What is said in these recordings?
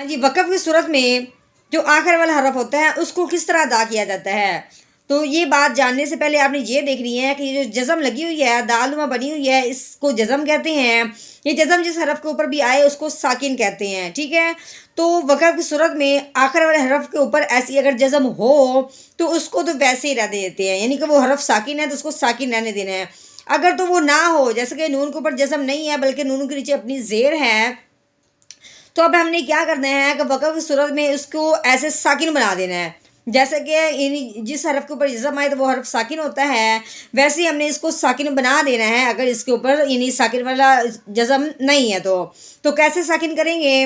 ہاں جی، وقف کی صورت میں جو آخر والا حرف ہوتا ہے اس کو کس طرح ادا کیا جاتا ہے، تو یہ بات جاننے سے پہلے آپ نے یہ دیکھنی ہے کہ یہ جو جزم لگی ہوئی ہے، دالنما بنی ہوئی ہے، اس کو جزم کہتے ہیں۔ یہ جزم جس حرف کے اوپر بھی آئے اس کو ساکن کہتے ہیں، ٹھیک ہے۔ تو وقف کی صورت میں آخر والے حرف کے اوپر ایسی اگر جزم ہو تو اس کو تو ویسے ہی رہنے دیتے ہیں، یعنی کہ وہ حرف ساکن ہے تو اس کو ساکن رہنے دینا ہے۔ اگر تو وہ نہ ہو، جیسے کہ نون کے اوپر جزم نہیں ہے بلکہ نون کے نیچے اپنی زیر ہے، تو اب ہم نے کیا کرنا ہے کہ وقف کی صورت میں اس کو ایسے ساکن بنا دینا ہے، جیسے کہ جس حرف کے اوپر جزم آئے تو وہ حرف ساکن ہوتا ہے، ویسے ہی ہم نے اس کو ساکن بنا دینا ہے اگر اس کے اوپر ساکن والا جزم نہیں ہے تو کیسے ساکن کریں گے؟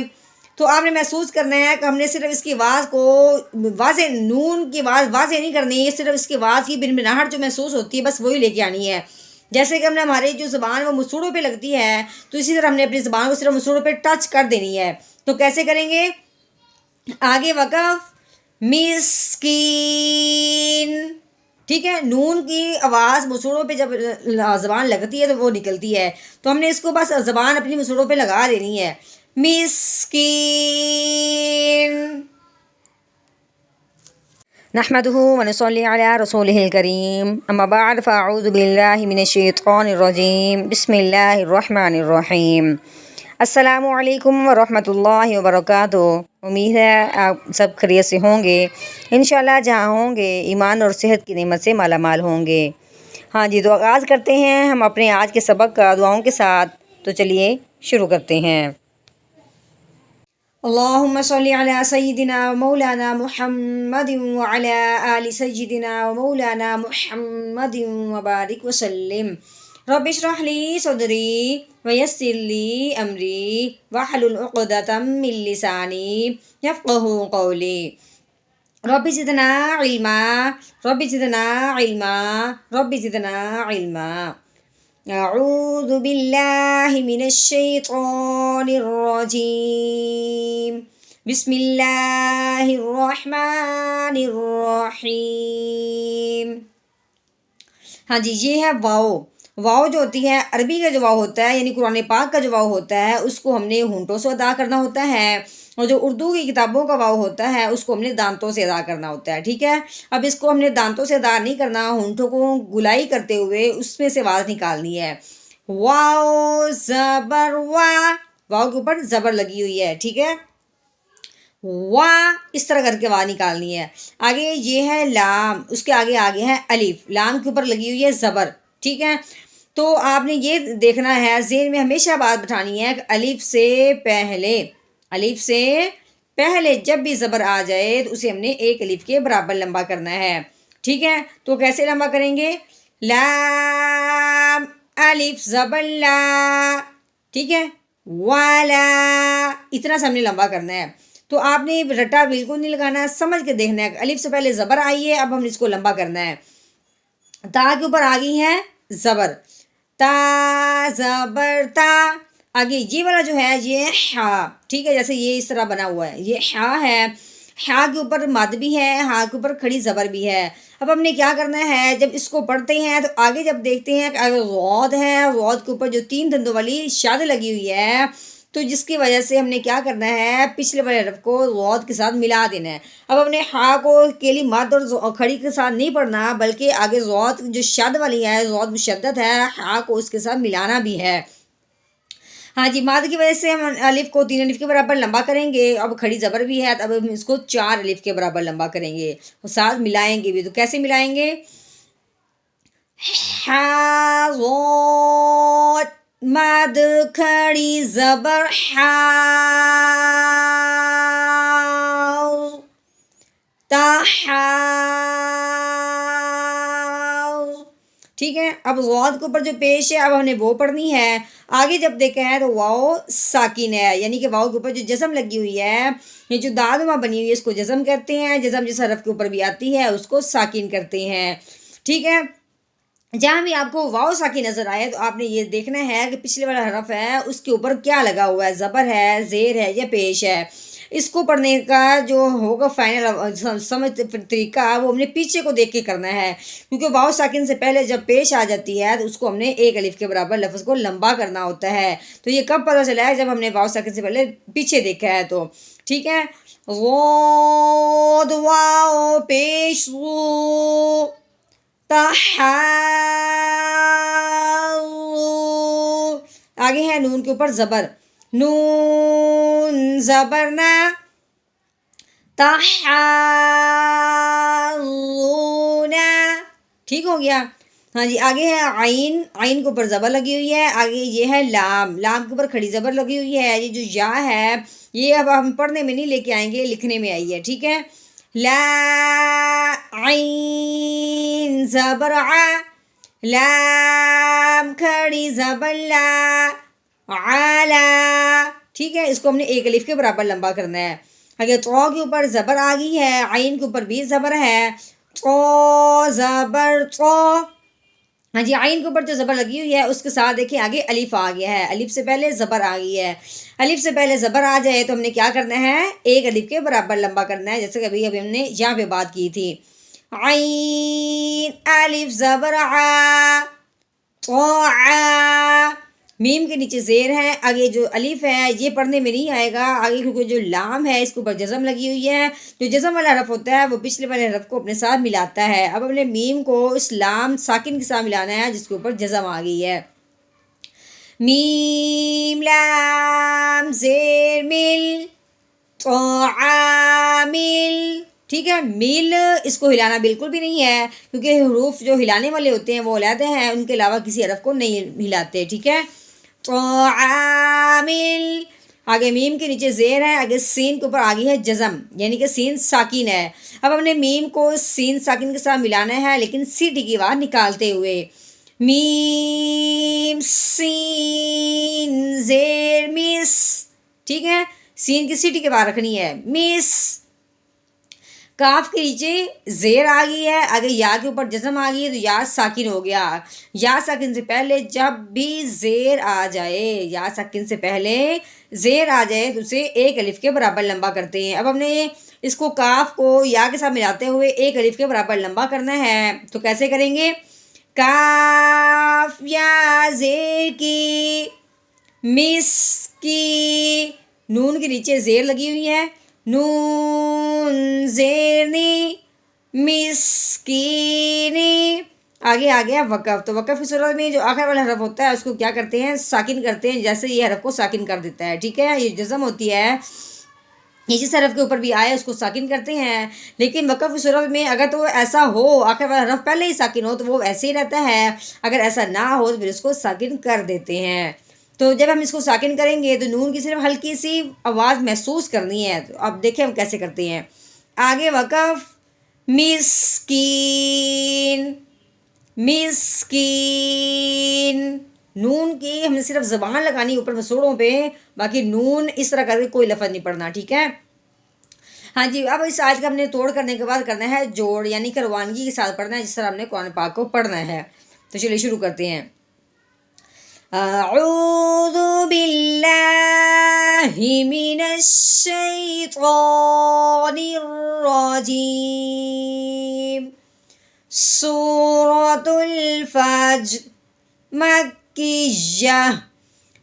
تو آپ نے محسوس کرنا ہے کہ ہم نے صرف اس کی آواز کو واضح، نون کی آواز واضح نہیں کرنی ہے، صرف اس کی آواز کی بنبناہٹ جو محسوس ہوتی ہے بس وہی لے کے آنی ہے۔ جیسے کہ ہم نے ہماری جو زبان وہ مسوڑوں پہ لگتی ہے تو اسی طرح ہم نے اپنی زبان کو صرف مسوڑوں پہ ٹچ کر دینی ہے۔ تو کیسے کریں گے؟ آگے وقف مسکین، ٹھیک ہے، نون کی آواز مسوڑوں پہ جب زبان لگتی ہے تو وہ نکلتی ہے، تو ہم نے اس کو بس زبان اپنی مسوڑوں پہ لگا دینی ہے، مسکین۔ نحمده ونصلي على رسوله الكريم، اما بعد فاعوذ باللہ من الشیطان الرجیم، بسم اللہ الرحمن الرحیم۔ السلام علیکم ورحمۃ اللہ وبرکاتہ۔ امید ہے آپ سب خیریت سے ہوں گے، انشاءاللہ جہاں ہوں گے ایمان اور صحت کی نعمت سے مالا مال ہوں گے۔ ہاں جی، تو آغاز کرتے ہیں ہم اپنے آج کے سبق کا دعاؤں کے ساتھ، تو چلیے شروع کرتے ہیں۔ اللہم صلی علی سیدنا و مولانا محمد وعلی آل سیدنا و مولانا محمد وبارک وسلم۔ رب اشرح لی صدری ویسر لی امری واحلل عقدۃ من لسانی یفقہوا قولی۔ رب زدنا علما، رب زدنا علما، رب زدنا علما۔ اعوذ باللہ من الشیطان الرجیم، بسم اللہ الرحمن الرحیم۔ ہاں جی، یہ ہے واو۔ واو جو ہوتی ہے، عربی کا جو واو ہوتا ہے یعنی قرآن پاک کا جو واو ہوتا ہے اس کو ہم نے ہونٹوں سے ادا کرنا ہوتا ہے، اور جو اردو کی کتابوں کا واو ہوتا ہے اس کو ہم نے دانتوں سے ادا کرنا ہوتا ہے، ٹھیک ہے۔ اب اس کو ہم نے دانتوں سے ادا نہیں کرنا، ہونٹوں کو گلائی کرتے ہوئے اس میں سے آواز نکالنی ہے۔ واو زبر وا، واو کے اوپر زبر لگی ہوئی ہے، ٹھیک ہے، وا، اس طرح کر کے آواز نکالنی ہے۔ آگے یہ ہے لام، اس کے آگے ہے الف، لام کے اوپر لگی ہوئی ہے زبر، ٹھیک ہے۔ تو آپ نے یہ دیکھنا ہے، ذہن میں ہمیشہ بات بٹھانی ہے کہ الف سے پہلے جب بھی زبر آ جائے تو اسے ہم نے ایک الف کے برابر لمبا کرنا ہے، ٹھیک ہے۔ تو کیسے لمبا کریں گے؟ لام الف زبر لا، ٹھیک ہے، والا، اتنا سے ہم نے لمبا کرنا ہے۔ تو آپ نے رٹا بالکل نہیں لگانا، سمجھ کے دیکھنا ہے کہ الف سے پہلے زبر آئی ہے، اب ہم نے اس کو لمبا کرنا ہے۔ تا کے اوپر آگئی ہے زبر، تا زبر تا، آگے یہ والا جو ہے یہ ہا، ٹھیک ہے، جیسے یہ اس طرح بنا ہوا ہے، یہ ہا ہے، ہا کے اوپر مد بھی ہے، ہا کے اوپر کھڑی زبر بھی ہے۔ اب ہم نے کیا کرنا ہے، جب اس کو پڑھتے ہیں تو آگے جب دیکھتے ہیں کہ آگے غود ہے، غود کے اوپر جو 3 دندوں والی شاد لگی ہوئی ہے، تو جس کی وجہ سے ہم نے کیا کرنا ہے، پچھلے والے حرف کو غود کے ساتھ ملا دینا ہے۔ اب ہم نے ہا کو کیلی مد اور کھڑی کے ساتھ نہیں پڑھنا، بلکہ آگے غود جو شد والی ہے، غود مشدد ہے، ہا کو اس کے ساتھ ملانا بھی ہے۔ ہاں جی، ماد کی وجہ سے ہم الف کو 3 الف کے برابر لمبا کریں گے، اب کھڑی زبر بھی ہے، اب ہم اس کو 4 الف کے برابر لمبا کریں گے اور ساتھ ملائیں گے بھی۔ تو کیسے ملائیں گے؟ ہا غود مد کھڑی زبر ہا، تا ہا، ٹھیک ہے۔ اب غود کے اوپر جو پیش ہے اب ہم نے وہ پڑھنی ہے۔ آگے جب دیکھا ہے تو واو ساکن ہے، یعنی کہ واو کے اوپر جو جزم لگی ہوئی ہے، یہ جو دادما بنی ہوئی ہے اس کو جزم کہتے ہیں، جزم جس حرف کے اوپر بھی آتی ہے اس کو ساکن کرتے ہیں، ٹھیک ہے۔ جہاں بھی آپ کو واو ساکن نظر آئے تو آپ نے یہ دیکھنا ہے کہ پچھلے والا حرف ہے اس کے اوپر کیا لگا ہوا ہے، زبر ہے، زیر ہے یا پیش ہے۔ اس کو پڑھنے کا جو ہوگا فائنل سمجھ طریقہ وہ ہم نے پیچھے کو دیکھ کے کرنا ہے، کیونکہ واو ساکن سے پہلے جب پیش آ جاتی ہے تو اس کو ہم نے ایک الف کے برابر لفظ کو لمبا کرنا ہوتا ہے۔ تو یہ کب پتہ چلا ہے؟ جب ہم نے واو ساکن سے پہلے پیچھے دیکھا ہے تو، ٹھیک ہے. غود واو پیش غو تحاو. آگے ہے نون کے اوپر زبر، نون زبر نا تحاونا. ٹھیک ہو گیا. ہاں جی. آگے ہے عین، عین کے اوپر زبر لگی ہوئی ہے. آگے یہ ہے لام، لام کے اوپر کھڑی زبر لگی ہوئی ہے. یہ جو یا ہے یہ اب ہم پڑھنے میں نہیں لے کے آئیں گے، لکھنے میں آئی ہے. ٹھیک ہے. لا عین زبر ع، لام کھڑی زبر لا، علا. ٹھیک ہے. اس کو ہم نے ایک الف کے برابر لمبا کرنا ہے. اگر تو کے اوپر زبر آ گئی ہے، عین کے اوپر بھی زبر ہے، تو زبر تو. ہاں جی. عین کے اوپر جو زبر لگی ہوئی ہے اس کے ساتھ دیکھیں آگے الف آ گیا ہے، الف سے پہلے زبر آ گئی ہے. الف سے پہلے زبر آ جائے تو ہم نے کیا کرنا ہے، ایک الف کے برابر لمبا کرنا ہے، جیسے کہ ابھی ہم نے یہاں پہ بات کی تھی. عین الف زبر ع، تو ع. میم کے نیچے زیر ہے. آگے جو الف ہے یہ پڑھنے میں نہیں آئے گا آگے، کیونکہ جو لام ہے اس کے اوپر جزم لگی ہوئی ہے. جو جزم والا حرف ہوتا ہے وہ پچھلے والے حرف کو اپنے ساتھ ملاتا ہے. اب ہم نے میم کو اس لام ساکن کے ساتھ ملانا ہے جس کے اوپر جزم آ گئی ہے. میم لام زیر مل، تو عامل. ٹھیک ہے. مل اس کو ہلانا بالکل بھی نہیں ہے، کیونکہ حروف جو ہلانے والے ہوتے ہیں وہ علیحدہ ہیں، ان کے علاوہ کسی حرف کو نہیں ہلاتے. ٹھیک ہے. تو عامل. آگے میم کے نیچے زیر ہے، آگے سین کے اوپر آگئی ہے جزم، یعنی کہ سین ساکن ہے. اب ہم نے میم کو سین ساکن کے ساتھ ملانا ہے، لیکن سیٹی کی آواز نکالتے ہوئے. میم سین زیر مس. ٹھیک ہے. سین کی سیٹی کے بعد رکھنی ہے، مس. کاف کے نیچے زیر آ گئی ہے، آگے یا کے اوپر جزم آ گئی ہے تو یا ساکن ہو گیا. یا ساکن سے پہلے جب بھی زیر آ جائے، یا ساکن سے پہلے زیر آ جائے تو اسے ایک الف کے برابر لمبا کرتے ہیں. اب ہم نے اس کو کاف کو یا کے ساتھ ملاتے ہوئے ایک الف کے برابر لمبا کرنا ہے، تو کیسے کریں گے. کاف یا زیر کی، مس کی. نون کے نیچے زیر لگی ہوئی ہے، نون زیرنی، مسکینی. آگے آ گیا وقف. تو وقف کی صورت میں جو آخر والا حرف ہوتا ہے اس کو کیا کرتے ہیں، ساکن کرتے ہیں، جیسے یہ حرف کو ساکن کر دیتا ہے. ٹھیک ہے. یہ جزم ہوتی ہے، یہ جس حرف کے اوپر بھی آئے اس کو ساکن کرتے ہیں. لیکن وقف کی صورت میں اگر تو ایسا ہو آخر والا حرف پہلے ہی ساکن ہو تو وہ ایسے ہی رہتا ہے، اگر ایسا نہ ہو تو پھر اس کو ساکن کر دیتے ہیں. تو جب ہم اس کو ساکن کریں گے تو نون کی صرف ہلکی سی آواز محسوس کرنی ہے. تو اب دیکھیں ہم کیسے کرتے ہیں. آگے وقف، مسکین، مسکین. نون کی ہم نے صرف زبان لگانی اوپر مسوڑوں پہ، باقی نون اس طرح کر کے کوئی لفظ نہیں پڑھنا. ٹھیک ہے. ہاں جی. اب اس آیت کا ہم نے توڑ کرنے کے بعد کرنا ہے جوڑ، یعنی کہ روانگی کے ساتھ پڑھنا ہے جس طرح ہم نے قرآن پاک کو پڑھنا ہے. تو چلیے شروع کرتے ہیں. اعوذ باللہ من الشیطان الرجیم. سورۃ الفجر مکیہ.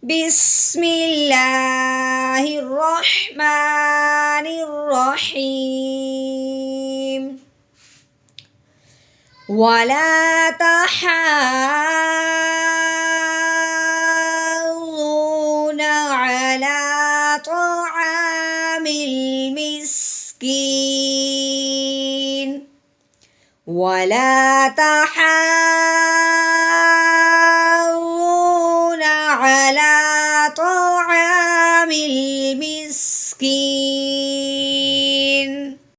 بسم اللہ الرحمن الرحیم. ولا تحاضون على طعام المسكين. ولا تحاضون على طعام